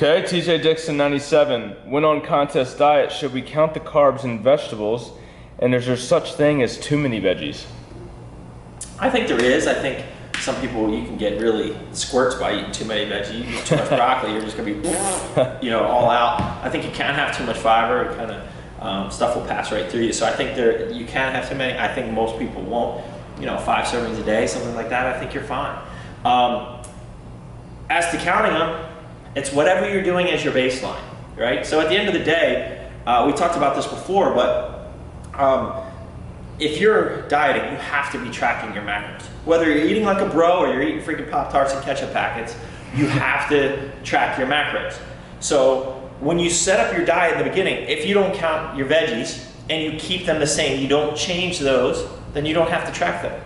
Okay, TJ Dixon 97. When on contest diet, should we count the carbs in vegetables? And is there such thing as too many veggies? I think there is. I think some people, you can get really squirts by eating too many veggies. You eat too much broccoli, you're just gonna be, all out. I think you can't have too much fiber. Kind of stuff will pass right through you. So I think you can have too many. I think most people won't. 5 servings a day, something like that. I think you're fine. As to counting them, it's whatever you're doing as your baseline, right? So at the end of the day, we talked about this before, but if you're dieting, you have to be tracking your macros. Whether you're eating like a bro or you're eating freaking Pop-Tarts and ketchup packets, you have to track your macros. So when you set up your diet in the beginning, if you don't count your veggies and you keep them the same, you don't change those, then you don't have to track them.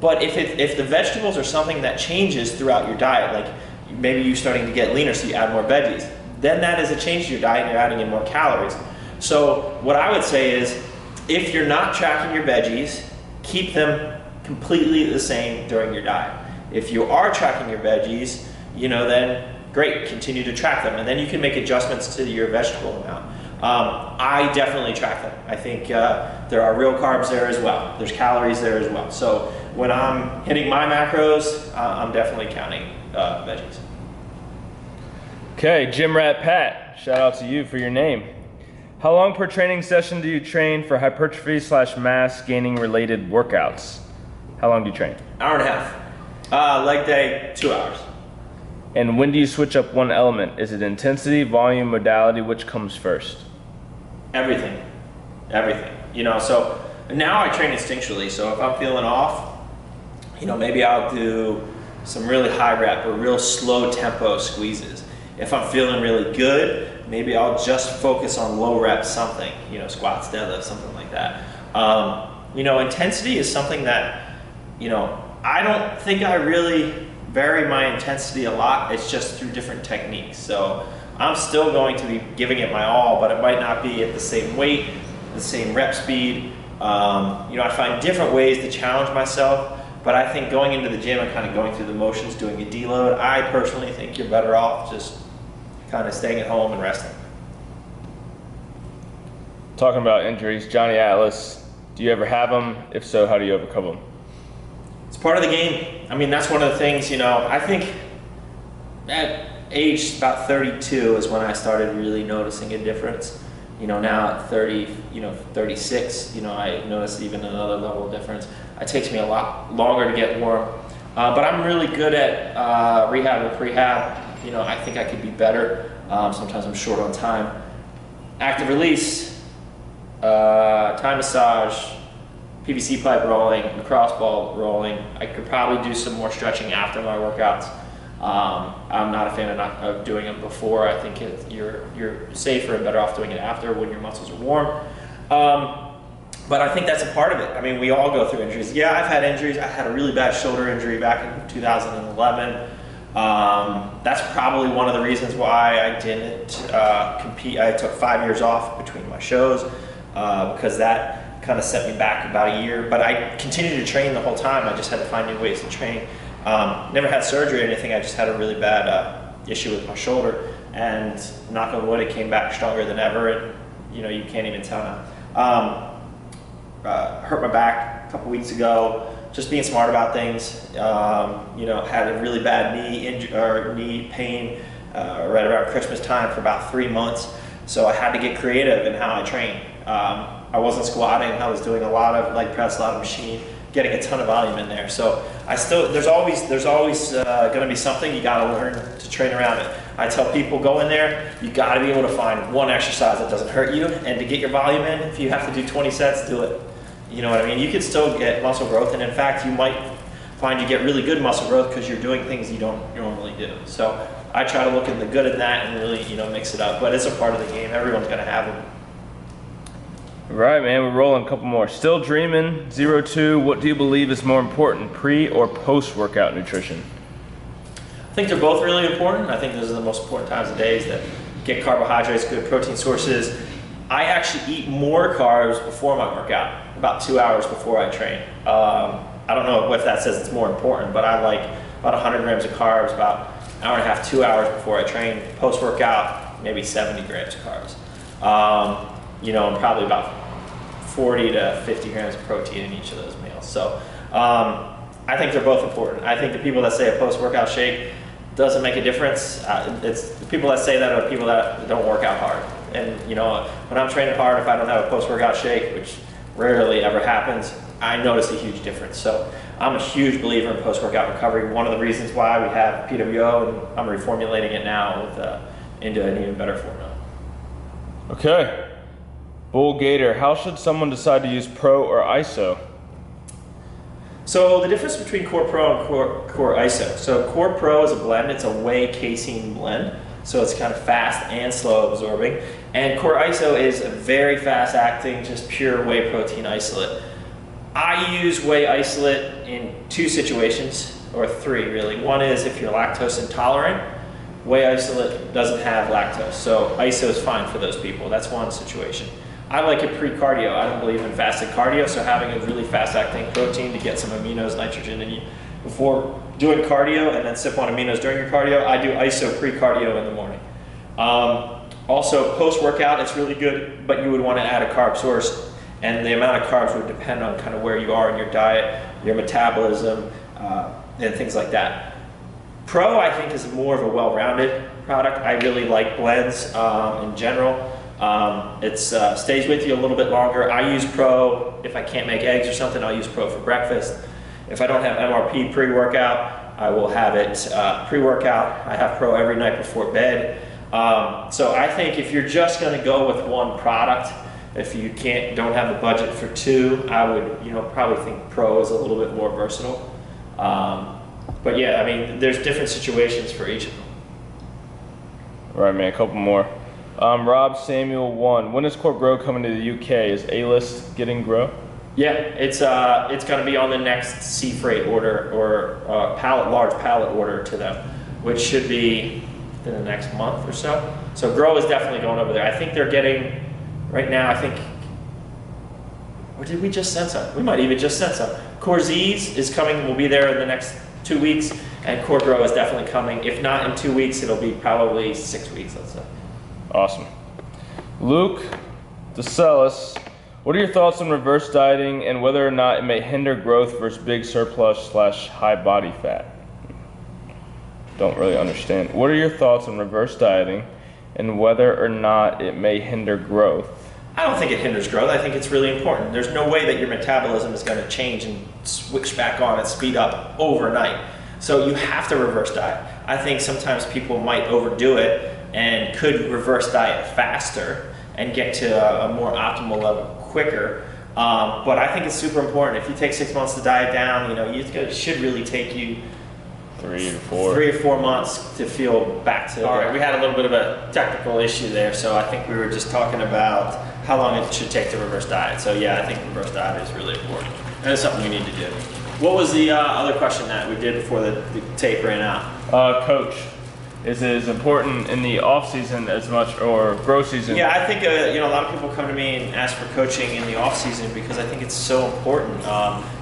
But if the vegetables are something that changes throughout your diet, like maybe you're starting to get leaner so you add more veggies, then that is a change to your diet and you're adding in more calories. So what I would say is, if you're not tracking your veggies, keep them completely the same during your diet. If you are tracking your veggies, then great, continue to track them, and then you can make adjustments to your vegetable amount. I definitely track them. I think there are real carbs there as well. There's calories there as well. So when I'm hitting my macros, I'm definitely counting veggies. Okay, Gym Rat Pat, shout out to you for your name. How long per training session do you train for hypertrophy/mass gaining related workouts? How long do you train? Hour and a half. Leg day, 2 hours. And when do you switch up one element? Is it intensity, volume, modality? Which comes first? Everything. So now I train instinctually. So if I'm feeling off, maybe I'll do some really high rep or real slow tempo squeezes. If I'm feeling really good, maybe I'll just focus on low rep something, squats, deadlifts, something like that. Intensity is something that, I don't think I really vary my intensity a lot. It's just through different techniques. So I'm still going to be giving it my all, but it might not be at the same weight, the same rep speed. I find different ways to challenge myself, but I think going into the gym and kind of going through the motions, doing a deload, I personally think you're better off just kind of staying at home and resting. Talking about injuries, Johnny Atlas, do you ever have them? If so, how do you overcome them? It's part of the game. I mean, that's one of the things, I think at age about 32 is when I started really noticing a difference. Now at 30, 36, I notice even another level of difference. It takes me a lot longer to get warm. But I'm really good at rehab and prehab. I think I could be better. Sometimes I'm short on time. Active release, Thai massage, PVC pipe rolling, lacrosse ball rolling. I could probably do some more stretching after my workouts. I'm not a fan of doing it before. I think you're safer and better off doing it after when your muscles are warm. But I think that's a part of it. I mean, we all go through injuries. Yeah, I've had injuries. I had a really bad shoulder injury back in 2011. That's probably one of the reasons why I didn't compete. I took 5 years off between my shows because that kind of set me back about a year. But I continued to train the whole time. I just had to find new ways to train. Never had surgery or anything. I just had a really bad issue with my shoulder, and knock on wood, it came back stronger than ever. And you can't even tell now. Hurt my back a couple weeks ago. Just being smart about things. Had a really bad knee pain right around Christmas time for about 3 months. So I had to get creative in how I trained. I wasn't squatting. I was doing a lot of leg press, a lot of machine, getting a ton of volume in there. So there's always going to be something. You got to learn to train around it. I tell people, go in there. You got to be able to find one exercise that doesn't hurt you, and to get your volume in, if you have to do 20 sets, do it. You know what I mean? You can still get muscle growth, and in fact, you might find you get really good muscle growth because you're doing things you don't normally do. So I try to look at the good in that and really, mix it up. But it's a part of the game. Everyone's going to have them. Right, man, we're rolling a couple more. Still Dreaming 02, what do you believe is more important, pre or post-workout nutrition? I think they're both really important. I think those are the most important times of days that get carbohydrates, good protein sources. I actually eat more carbs before my workout, about 2 hours before I train. I don't know if that says it's more important, but I like about 100 grams of carbs, about an hour and a half, 2 hours before I train. Post-workout, maybe 70 grams of carbs. And probably about 40 to 50 grams of protein in each of those meals. So I think they're both important. I think the people that say a post-workout shake doesn't make a difference, it's the people that say that are people that don't work out hard. And when I'm training hard, if I don't have a post-workout shake, which rarely ever happens, I notice a huge difference. So I'm a huge believer in post-workout recovery. One of the reasons why we have PWO, and I'm reformulating it now into an even better formula. Okay. Bull Gator, how should someone decide to use Pro or ISO? So the difference between Core Pro and Core ISO. So Core Pro is a blend, it's a whey casein blend. So it's kind of fast and slow absorbing. And Core ISO is a very fast acting, just pure whey protein isolate. I use whey isolate in 2 situations, or 3 really. One is if you're lactose intolerant, whey isolate doesn't have lactose. So ISO is fine for those people. That's one situation. I like it pre-cardio. I don't believe in fasted cardio, so having a really fast-acting protein to get some aminos, nitrogen in you before doing cardio and then sip on aminos during your cardio, I do ISO pre-cardio in the morning. Also, post-workout, it's really good, but you would want to add a carb source, and the amount of carbs would depend on kind of where you are in your diet, your metabolism, and things like that. Pro, I think, is more of a well-rounded product. I really like blends in general. It stays with you a little bit longer. I use Pro if I can't make eggs or something. I'll use Pro for breakfast. If I don't have MRP pre-workout, I will have it pre-workout. I have Pro every night before bed. So I think if you're just going to go with one product, if you don't have the budget for 2, I would probably think Pro is a little bit more versatile. But yeah, I mean, there's different situations for each of them. All right, man, a couple more. Rob Samuel 1. When is Core Grow coming to the UK? Is A-List getting Grow? Yeah, it's going to be on the next sea freight order or large pallet order to them, which should be in the next month or so. So Grow is definitely going over there. I think they're getting, right now, or did we just send some? We might even just send some. Core Z's is coming, will be there in the next 2 weeks, and Core Grow is definitely coming. If not in 2 weeks, it'll be probably 6 weeks, let's say. Awesome. Luke DeCellis, what are your thoughts on reverse dieting and whether or not it may hinder growth versus big surplus/high body fat? Don't really understand. What are your thoughts on reverse dieting and whether or not it may hinder growth? I don't think it hinders growth. I think it's really important. There's no way that your metabolism is going to change and switch back on and speed up overnight. So you have to reverse diet. I think sometimes people might overdo it and could reverse diet faster and get to a more optimal level quicker. But I think it's super important. If you take 6 months to diet down, it should really take you 3 or 4 months to feel back to. All right, we had a little bit of a technical issue there, so I think we were just talking about how long it should take to reverse diet. So yeah, I think reverse diet is really important, and it's something we need to do. What was the other question that we did before the tape ran out? Coach, is it as important in the off season as much, or grow season? Yeah, I think a lot of people come to me and ask for coaching in the off season because I think it's so important.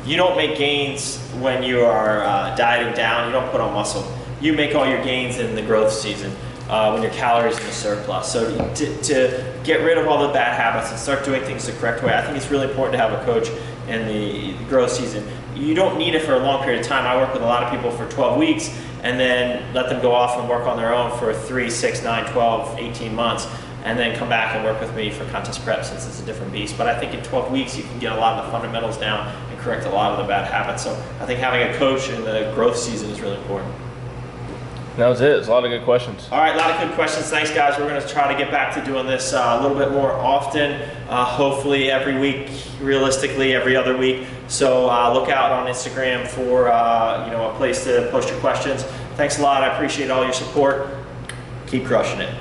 You don't make gains when you are dieting down. You don't put on muscle. You make all your gains in the growth season when your calories are in the surplus. So to get rid of all the bad habits and start doing things the correct way, I think it's really important to have a coach in the growth season. You don't need it for a long period of time. I work with a lot of people for 12 weeks and then let them go off and work on their own for 3, 6, 9, 12, 18 months, and then come back and work with me for contest prep since it's a different beast. But I think in 12 weeks you can get a lot of the fundamentals down and correct a lot of the bad habits. So I think having a coach in the growth season is really important. That was it. It's a lot of good questions. All right, a lot of good questions. Thanks, guys. We're going to try to get back to doing this a little bit more often, hopefully every week, realistically every other week. So look out on Instagram for a place to post your questions. Thanks a lot. I appreciate all your support. Keep crushing it.